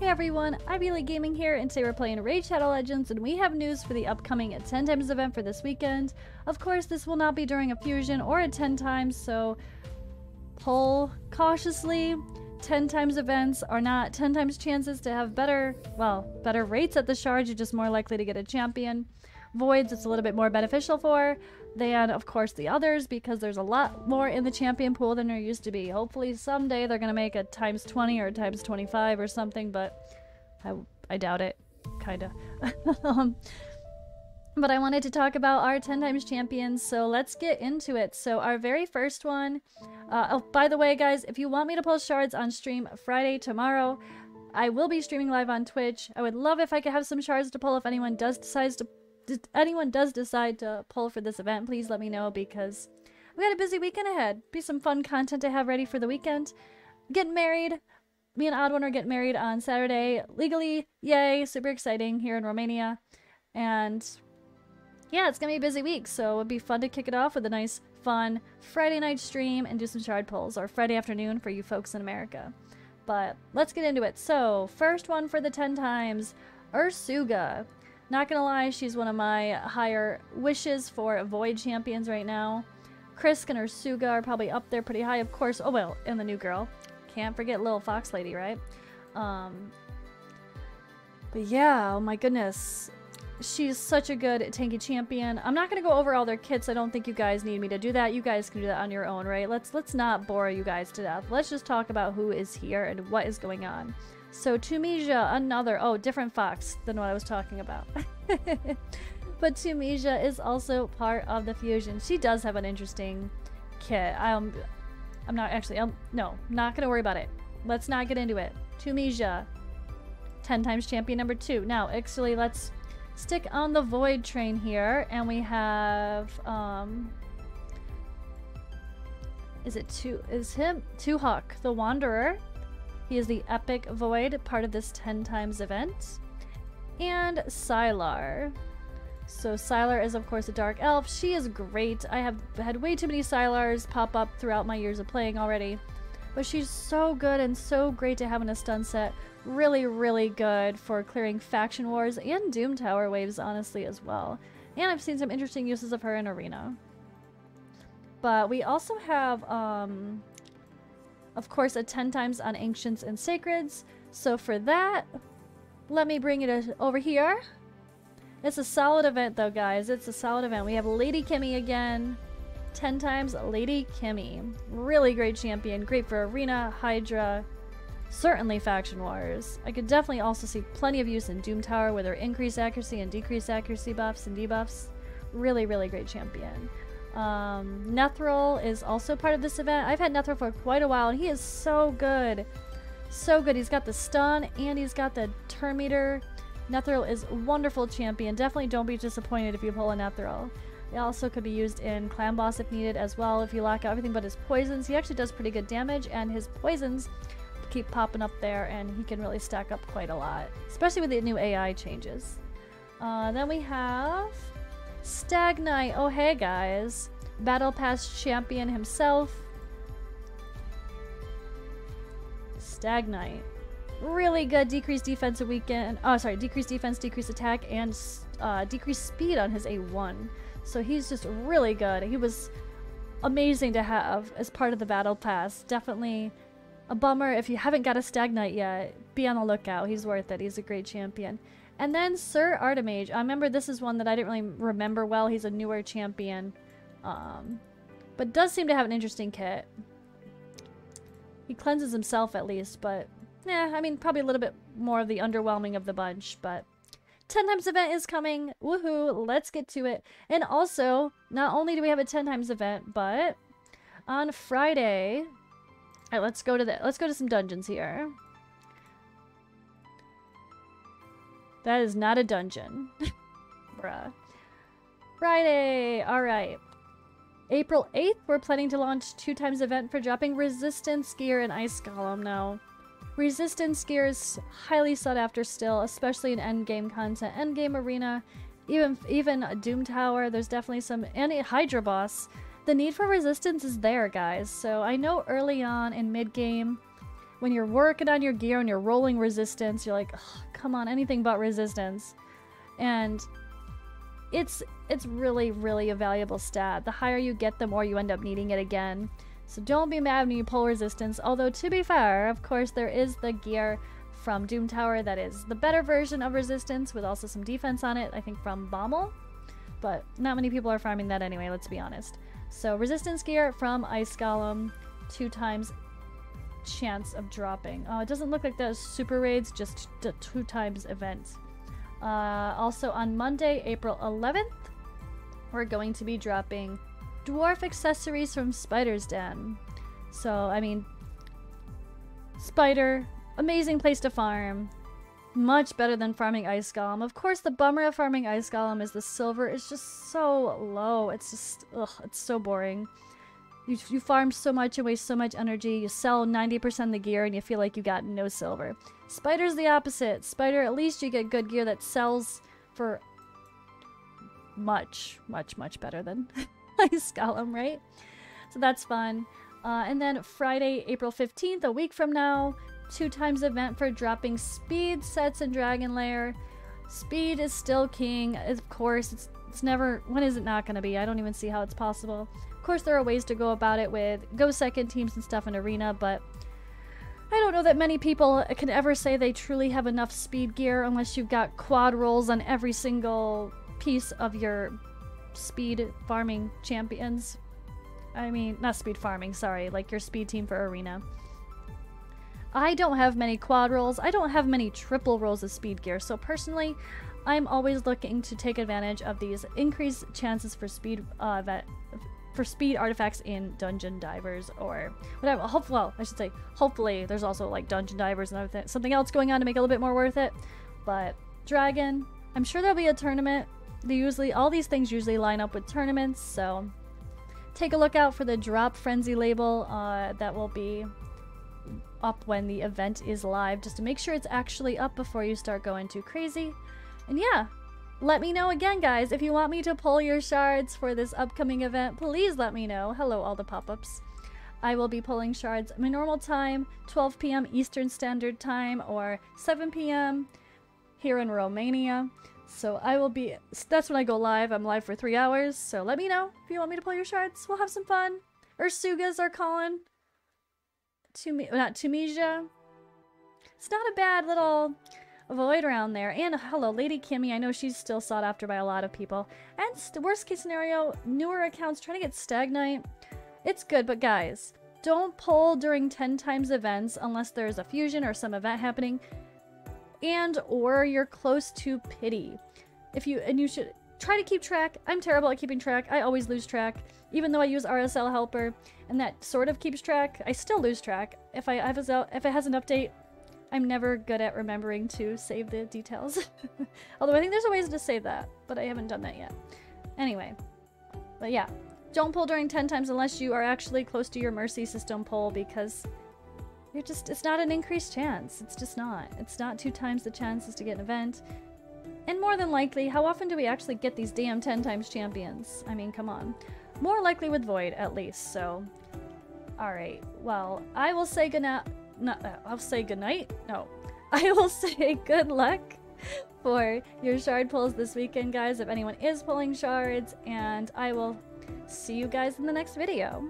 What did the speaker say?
Hey everyone, Ivy Gaming here, and today we're playing Raid Shadow Legends, and we have news for the upcoming 10 times event for this weekend. Of course, this will not be during a fusion or a 10 times, so pull cautiously. 10 times events are not 10 times chances to have better rates at the shards. You're just more likely to get a champion. Voids, it's a little bit more beneficial for than, of course, the others, because there's a lot more in the champion pool than there used to be. Hopefully someday they're gonna make a times 20 or times 25 or something, but I doubt it, kinda. But I wanted to talk about our 10 times champions, so let's get into it. So our very first one, oh, by the way guys, if you want me to post shards on stream Friday tomorrow, I will be streaming live on Twitch. I would love if I could have some shards to pull if anyone does decide to pull for this event. Please let me know, because we got a busy weekend ahead. Be some fun content to have ready for the weekend. Getting married. Me and Odd One are getting married on Saturday. Legally, yay, super exciting here in Romania. And yeah, it's gonna be a busy week, so it'd be fun to kick it off with a nice, fun Friday night stream and do some shard pulls, or Friday afternoon for you folks in America. But let's get into it. So, first one for the 10 times, Ursuga. Not gonna lie, she's one of my higher wishes for Void champions right now. Krisk and Ursuga are probably up there pretty high, of course. Oh well, and the new girl. Can't forget Little Fox Lady, right? But yeah, oh my goodness. She's such a good tanky champion. I'm not gonna go over all their kits. I don't think you guys need me to do that. You guys can do that on your own, right? Let's not bore you guys to death. Let's just talk about who is here and what is going on. So Tunisia, another, different fox than what I was talking about. But Tunisia is also part of the fusion. She does have an interesting kit. I'm not actually, no, not gonna worry about it. Let's not get into it. Tunisia, 10 times champion number 2. Now, actually, let's stick on the Void train here, and we have, is Tuhok, the Wanderer. He is the epic Void, part of this 10 times event. And Sylar. So Sylar is of course a dark elf. She is great. I have had way too many Sylars pop up throughout my years of playing already. But she's so good and so great to have in a stun set. Really, really good for clearing faction wars and Doom Tower waves, honestly, as well. And I've seen some interesting uses of her in Arena. But we also have, of course, a 10 times on Ancients and Sacreds. So for that, let me bring it over here. It's a solid event though, guys. It's a solid event. We have Lady Kimmy again. 10 times Lady Kimmy. Really great champion. Great for Arena, Hydra, certainly Faction Wars. I could definitely also see plenty of use in Doom Tower with her increased accuracy and decreased accuracy buffs and debuffs. Really, really great champion. Nethril is also part of this event. I've had Nethril for quite a while, and he is so good. So good. He's got the stun, and he's got the turn meter. Nethril is a wonderful champion. Definitely don't be disappointed if you pull a Nethril. It also could be used in Clan Boss if needed as well. If you lock out everything but his poisons, he actually does pretty good damage, and his poisons keep popping up there, and he can really stack up quite a lot, especially with the new AI changes. Then we have Stag Knight. Oh hey guys, Battle Pass champion himself. Stag Knight, really good. Decreased defense a weekend. Oh sorry, decreased defense, decreased attack, and decreased speed on his A1. So he's just really good. He was amazing to have as part of the Battle Pass. Definitely a bummer if you haven't got a Stag Knight yet. Be on the lookout. He's worth it. He's a great champion. And then Sir Artemage. I remember this is one that I didn't really remember well. He's a newer champion. But does seem to have an interesting kit. He cleanses himself at least, but yeah, I mean, probably a little bit more of the underwhelming of the bunch, but 10 times event is coming. Woohoo, let's get to it. And also, not only do we have a 10 times event, but on Friday, alright, let's go to some dungeons here. That is not a dungeon. Bruh. Friday! Alright. April 8th, we're planning to launch 2 times event for dropping Resistance Gear and Ice Golem now. Resistance Gear is highly sought after still, especially in endgame content, endgame arena, even a Doom Tower. There's definitely some, and a Hydra boss. The need for resistance is there, guys. So I know early on in mid game, when you're working on your gear and you're rolling resistance, you're like, oh, come on, anything but resistance. And it's really, really a valuable stat. The higher you get, the more you end up needing it again. So don't be mad when you pull resistance. Although, to be fair, of course, there is the gear from Doom Tower that is the better version of resistance with also some defense on it, I think from Bommel. But not many people are farming that anyway, let's be honest. So resistance gear from Ice Golem, 2 times chance of dropping. Oh, it doesn't look like those super raids, just 2 times events. Also on Monday, April 11th, we're going to be dropping dwarf accessories from Spider's Den. So, I mean, Spider, amazing place to farm. Much better than farming Ice Golem. Of course, the bummer of farming Ice Golem is the silver is just so low. It's just, ugh, it's so boring. You farm so much and waste so much energy. You sell 90% of the gear and you feel like you got no silver. Spider's the opposite. Spider, at least you get good gear that sells for much, much, much better than Ice Golem, right? So that's fun. And then Friday, April 15th, a week from now, 2 times event for dropping speed sets in Dragon Lair. Speed is still king. Of course, it's never... When is it not going to be? I don't even see how it's possible. Of course, there are ways to go about it with go second teams and stuff in Arena, but I don't know that many people can ever say they truly have enough speed gear unless you've got quad rolls on every single piece of your speed farming champions. I mean, not speed farming, sorry, like your speed team for Arena. I don't have many quad rolls. I don't have many triple rolls of speed gear, so personally, I'm always looking to take advantage of these increased chances for speed artifacts in Dungeon Divers or whatever. Well, I should say, hopefully there's also like Dungeon Divers and something else going on to make it a little bit more worth it. But Dragon, I'm sure there'll be a tournament. All these things usually line up with tournaments, so take a look out for the drop frenzy label that will be up when the event is live, just to make sure it's actually up before you start going too crazy. And yeah, let me know again, guys, if you want me to pull your shards for this upcoming event. Please let me know. Hello, all the pop-ups. I will be pulling shards my normal time, 12 p.m. Eastern Standard Time, or 7 p.m. here in Romania. So I will be... That's when I go live. I'm live for 3 hours, so let me know if you want me to pull your shards. We'll have some fun. Ursugas are calling. Not Tunisia. It's not a bad little void around there. And hello, Lady Kimmy. I know she's still sought after by a lot of people. And worst case scenario, newer accounts trying to get Stagnite. It's good, but guys, don't pull during 10 times events unless there's a fusion or some event happening, or you're close to pity. And you should try to keep track. I'm terrible at keeping track. I always lose track. Even though I use RSL Helper, and that sort of keeps track, I still lose track. If it has an update, I'm never good at remembering to save the details. Although I think there's a ways to save that, but I haven't done that yet. Anyway, but yeah, don't pull during 10 times unless you are actually close to your Mercy System pull, because it's not an increased chance. It's just not. It's not 2 times the chances to get an event. And more than likely, how often do we actually get these damn 10 times champions? I mean, come on. More likely with Void, at least, so... Alright, well, I will say goodnight. I'll say goodnight? No. I will say good luck for your shard pulls this weekend, guys, if anyone is pulling shards, and I will see you guys in the next video.